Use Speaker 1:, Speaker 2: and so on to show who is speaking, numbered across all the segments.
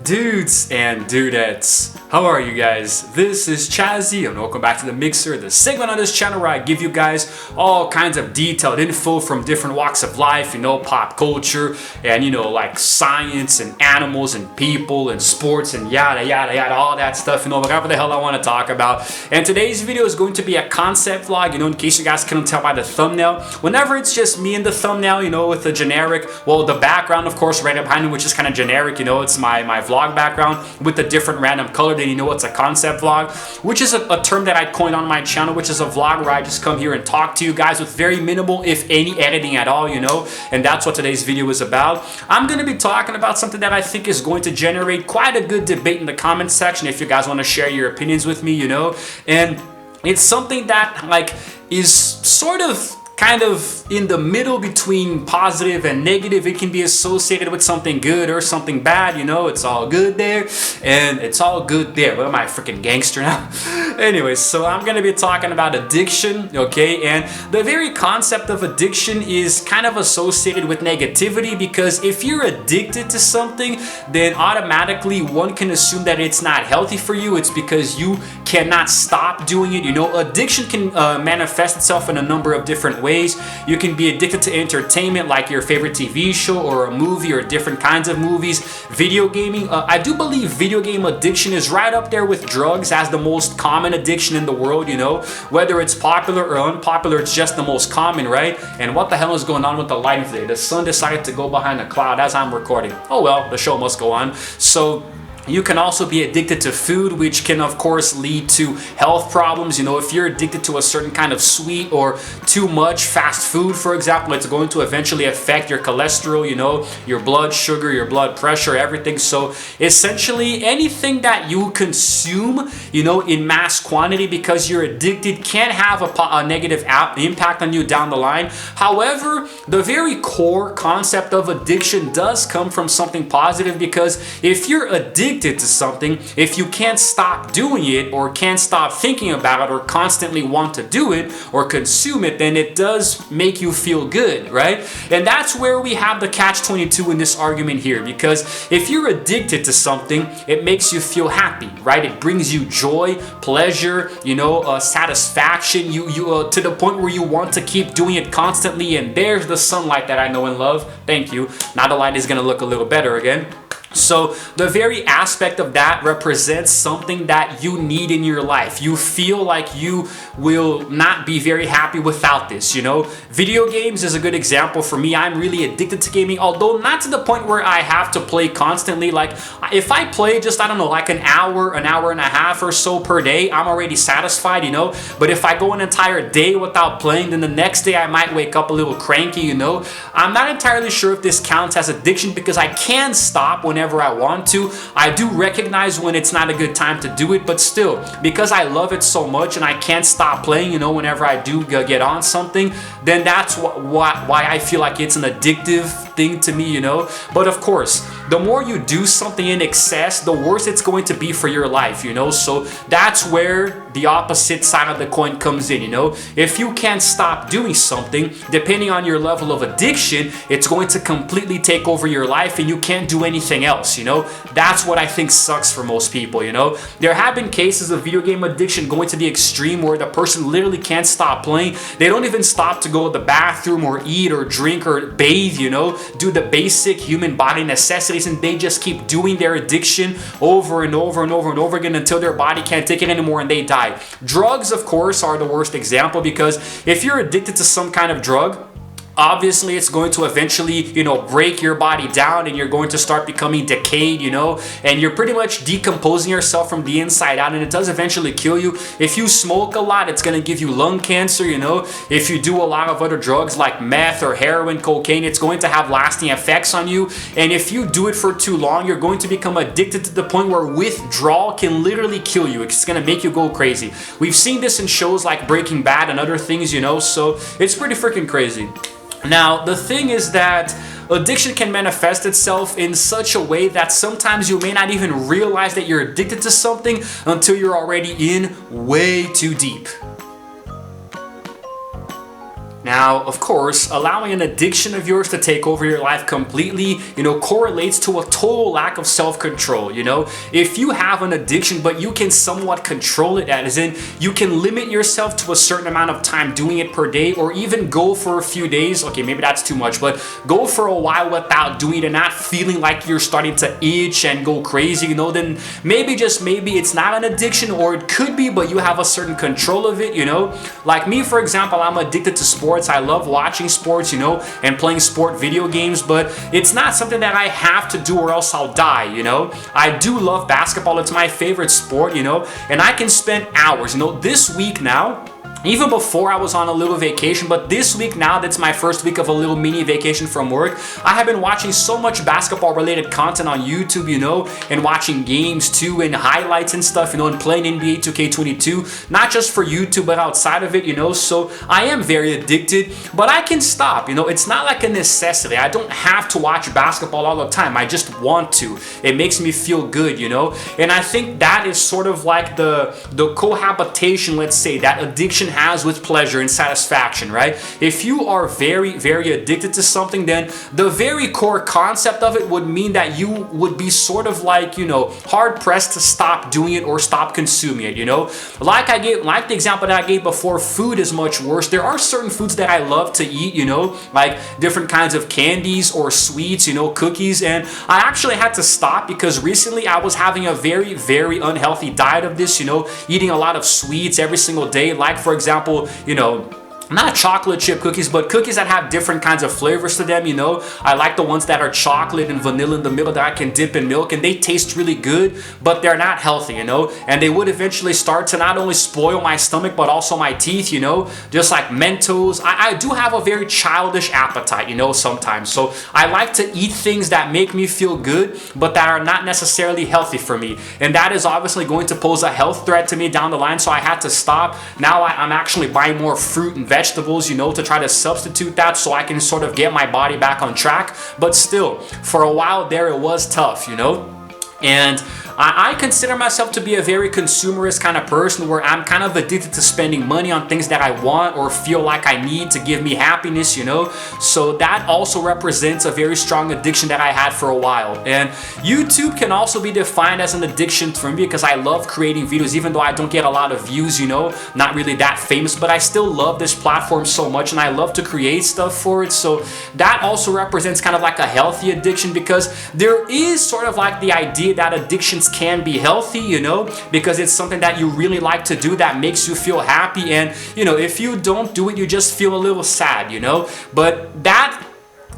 Speaker 1: Dudes and dudettes, how are you guys? This is Chazzy and welcome back to The Mixer, the segment on this channel where I give you guys all kinds of detailed info from different walks of life, pop culture and like science and animals and people and sports and yada yada yada, all that stuff, whatever the hell I want to talk about. And today's video is going to be a concept vlog, in case you guys couldn't tell by the thumbnail. Whenever it's just me in the thumbnail, with the generic, well, the background, of course, right behind me, which is kind of generic, it's my vlog background with a different random color, then it's a concept vlog, which is a term that I coined on my channel, which is a vlog where I just come here and talk to you guys with very minimal, if any, editing at all, and that's what today's video is about. I'm going to be talking about something that I think is going to generate quite a good debate in the comment section if you guys want to share your opinions with me, and it's something that is sort of kind of in the middle between positive and negative. It can be associated with something good or something bad, it's all good there and it's all good there. What am I, a freaking gangster now? Anyways, so I'm gonna be talking about addiction, okay? And the very concept of addiction is kind of associated with negativity, because if you're addicted to something, then automatically one can assume that it's not healthy for you. It's because you cannot stop doing it. Addiction can manifest itself in a number of different ways. You can be addicted to entertainment, like your favorite TV show or a movie or different kinds of movies. Video gaming, I do believe video game addiction is right up there with drugs as the most common addiction in the world, whether it's popular or unpopular, it's just the most common, right? And what the hell is going on with the lighting today? The sun decided to go behind a cloud as I'm recording. Oh well, the show must go on. So you can also be addicted to food, which can of course lead to health problems. If you're addicted to a certain kind of sweet or too much fast food, for example, it's going to eventually affect your cholesterol, your blood sugar, your blood pressure, everything. So essentially anything that you consume, in mass quantity because you're addicted can have a negative impact on you down the line. However, the very core concept of addiction does come from something positive, because if you're addicted to something, if you can't stop doing it or can't stop thinking about it or constantly want to do it or consume it, then it does make you feel good, right? And that's where we have the catch-22 in this argument here, because if you're addicted to something, it makes you feel happy, right? It brings you joy, pleasure, satisfaction, you to the point where you want to keep doing it constantly. And there's the sunlight that I know and love. Thank you. Now the light is gonna look a little better again. So the very aspect of that represents something that you need in your life. You feel like you will not be very happy without this, Video games is a good example for me. I'm really addicted to gaming, although not to the point where I have to play constantly. Like if I play just, I don't know, like an hour and a half or so per day, I'm already satisfied, But if I go an entire day without playing, then the next day I might wake up a little cranky, I'm not entirely sure if this counts as addiction, because I can stop whenever I want to. I do recognize when it's not a good time to do it, but still, because I love it so much and I can't stop playing, whenever I do get on something, then that's why I feel like it's an addictive thing to me, But of course, the more you do something in excess, the worse it's going to be for your life, So that's where the opposite side of the coin comes in, If you can't stop doing something, depending on your level of addiction, it's going to completely take over your life and you can't do anything else. That's what I think sucks for most people. There have been cases of video game addiction going to the extreme where the person literally can't stop playing. They don't even stop to go to the bathroom or eat or drink or bathe, do the basic human body necessities, and they just keep doing their addiction over and over and over and over again until their body can't take it anymore and they die. Drugs, of course, are the worst example, because if you're addicted to some kind of drug, obviously it's going to eventually, break your body down and you're going to start becoming decayed, and you're pretty much decomposing yourself from the inside out, and it does eventually kill you. If you smoke a lot, it's going to give you lung cancer, If you do a lot of other drugs like meth or heroin, cocaine, it's going to have lasting effects on you. And if you do it for too long, you're going to become addicted to the point where withdrawal can literally kill you. It's going to make you go crazy. We've seen this in shows like Breaking Bad and other things, so it's pretty freaking crazy. Now, the thing is that addiction can manifest itself in such a way that sometimes you may not even realize that you're addicted to something until you're already in way too deep. Now, of course, allowing an addiction of yours to take over your life completely, correlates to a total lack of self-control, If you have an addiction, but you can somewhat control it, as in you can limit yourself to a certain amount of time doing it per day, or even go for a few days, okay, maybe that's too much, but go for a while without doing it and not feeling like you're starting to itch and go crazy, then maybe, just maybe, it's not an addiction, or it could be, but you have a certain control of it, Like me, for example, I'm addicted to sports. I love watching sports, and playing sport video games, but it's not something that I have to do or else I'll die, I do love basketball. It's my favorite sport, and I can spend hours, this week now, even before I was on a little vacation, but this week now, that's my first week of a little mini vacation from work, I have been watching so much basketball related content on YouTube, and watching games too, and highlights and stuff, and playing NBA 2K22, not just for YouTube, but outside of it, so I am very addicted, but I can stop, it's not like a necessity. I don't have to watch basketball all the time. I just want to. It makes me feel good, and I think that is sort of like the cohabitation, let's say, that addiction has with pleasure and satisfaction, right? If you are very, very addicted to something, then the very core concept of it would mean that you would be sort of like, hard pressed to stop doing it or stop consuming it, Like the example that I gave before, food is much worse. There are certain foods that I love to eat, like different kinds of candies or sweets, cookies, and I actually had to stop because recently I was having a very, very unhealthy diet of this, eating a lot of sweets every single day, like for example, not chocolate chip cookies, but cookies that have different kinds of flavors to them, I like the ones that are chocolate and vanilla in the middle that I can dip in milk, and they taste really good, but they're not healthy, and they would eventually start to not only spoil my stomach, but also my teeth, just like Mentos. I do have a very childish appetite, sometimes, so I like to eat things that make me feel good, but that are not necessarily healthy for me, and that is obviously going to pose a health threat to me down the line, so I had to stop. Now I'm actually buying more fruit and vegetables, to try to substitute that so I can sort of get my body back on track. But still, for a while there, it was tough, and I consider myself to be a very consumerist kind of person, where I'm kind of addicted to spending money on things that I want or feel like I need to give me happiness, So that also represents a very strong addiction that I had for a while. And YouTube can also be defined as an addiction for me because I love creating videos, even though I don't get a lot of views, not really that famous, but I still love this platform so much and I love to create stuff for it. So that also represents kind of like a healthy addiction, because there is sort of like the idea that addictions can be healthy, because it's something that you really like to do that makes you feel happy, and if you don't do it, you just feel a little sad, but that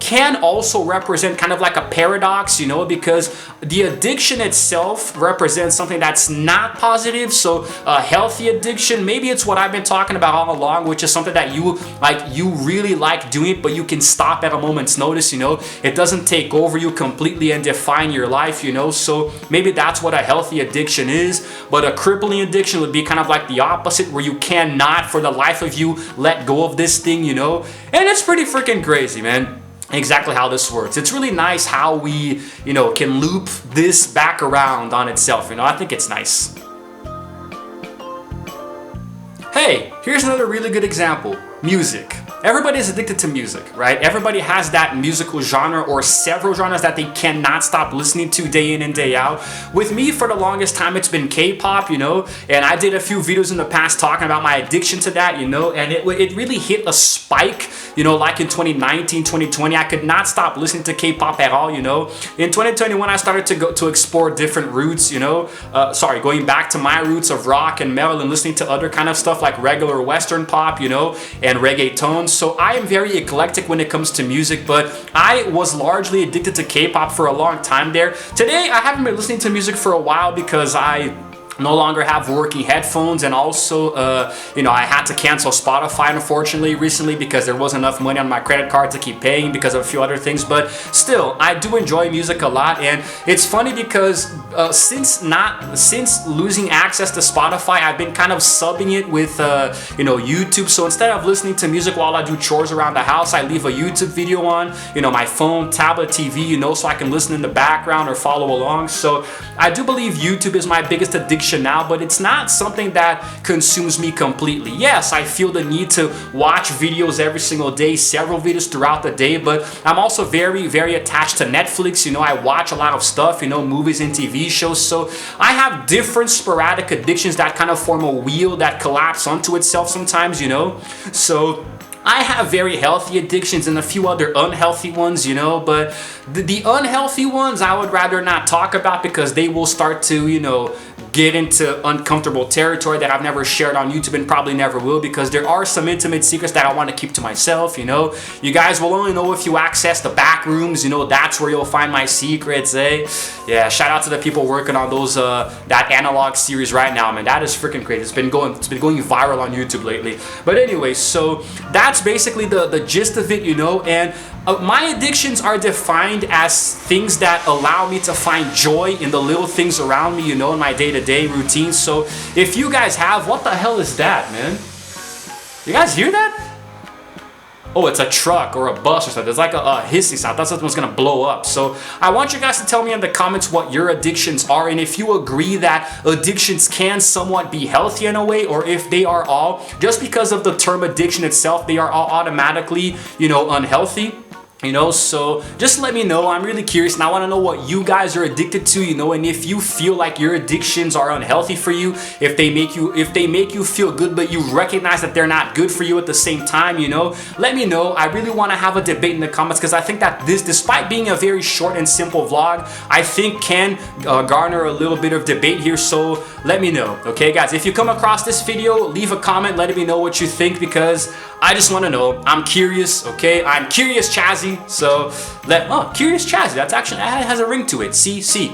Speaker 1: can also represent kind of like a paradox, because the addiction itself represents something that's not positive. So a healthy addiction, maybe it's what I've been talking about all along, which is something that you really like doing it, but you can stop at a moment's notice, it doesn't take over you completely and define your life, so maybe that's what a healthy addiction is. But a crippling addiction would be kind of like the opposite, where you cannot for the life of you let go of this thing, and it's pretty freaking crazy, man, exactly how this works. It's really nice how we, can loop this back around on itself, I think it's nice. Hey, here's another really good example. Music. Everybody is addicted to music, right? Everybody has that musical genre or several genres that they cannot stop listening to day in and day out. With me, for the longest time, it's been K-pop, and I did a few videos in the past talking about my addiction to that, and it really hit a spike, like in 2019, 2020. I could not stop listening to K-pop at all, In 2021, I started to explore different roots, going back to my roots of rock and metal and listening to other kind of stuff like regular Western pop, and reggaeton. So I am very eclectic when it comes to music, but I was largely addicted to K-pop for a long time there. Today, I haven't been listening to music for a while because I no longer have working headphones, and also I had to cancel Spotify unfortunately recently because there wasn't enough money on my credit card to keep paying because of a few other things. But still, I do enjoy music a lot, and it's funny because since losing access to Spotify, I've been kind of subbing it with YouTube. So instead of listening to music while I do chores around the house, I leave a YouTube video on my phone, tablet, TV, so I can listen in the background or follow along. So I do believe YouTube is my biggest addiction addiction now, but it's not something that consumes me completely. Yes, I feel the need to watch videos every single day, several videos throughout the day, but I'm also very attached to Netflix. You know, I watch a lot of stuff, you know, movies and TV shows, so I have different sporadic addictions that kind of form a wheel that collapse onto itself sometimes, you know. So I have very healthy addictions and a few other unhealthy ones, you know, but the unhealthy ones I would rather not talk about because they will start to, you know, get into uncomfortable territory that I've never shared on YouTube and probably never will, because there are some intimate secrets that I want to keep to myself, you know. You guys will only know if you access the back rooms, you know, that's where you'll find my secrets, eh? Yeah, shout out to the people working on those that analog series right now, man. That is freaking crazy. It's been going viral on YouTube lately. But anyway, so that's basically the gist of it, you know. And my addictions are defined as things that allow me to find joy in the little things around me, you know, in my day-to-day routine. So if you guys have, what the hell is that, man? You guys hear that? Oh, it's a truck or a bus or something. There's like a hissing sound. That's something's gonna blow up. So I want you guys to tell me in the comments what your addictions are, and if you agree that addictions can somewhat be healthy in a way, or if they are all, just because of the term addiction itself, they are all automatically, you know, unhealthy. You know, so just let me know. I'm really curious and I want to know what you guys are addicted to, you know, and if you feel like your addictions are unhealthy for you, if they make you feel good but you recognize that they're not good for you at the same time, you know, let me know. I really want to have a debate in the comments, because I think that this, despite being a very short and simple vlog, I think can garner a little bit of debate here. So let me know. Okay guys, if you come across this video, leave a comment letting me know what you think, because I just want to know. I'm curious. Okay, I'm curious Chazzy. So Curious Chazzy, that has a ring to it.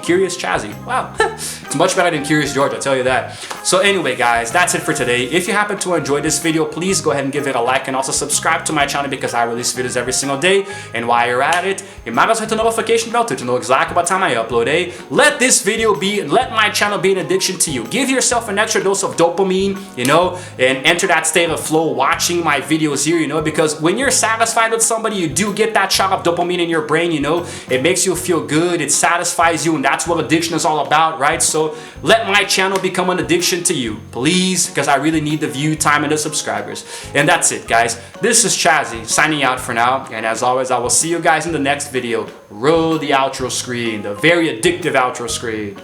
Speaker 1: Curious Chazzy. Wow. It's much better than Curious George, I'll tell you that. So anyway guys, that's it for today. If you happen to enjoy this video, please go ahead and give it a like, and also subscribe to my channel, because I release videos every single day. And while you're at it, you might as well hit the notification bell to know exactly what time I upload, eh? Let my channel be an addiction to you. Give yourself an extra dose of dopamine, you know, and enter that state of flow watching my videos here, you know, because when you're satisfied with somebody, you do get that shot of dopamine in your brain, you know. It makes you feel good, it satisfies you, and that's what addiction is all about, right? So let my channel become an addiction to you, please, because I really need the view time and the subscribers. And that's it guys, this is Chazzy signing out for now, and as always I will see you guys in the next video. Roll the outro screen, the very addictive outro screen.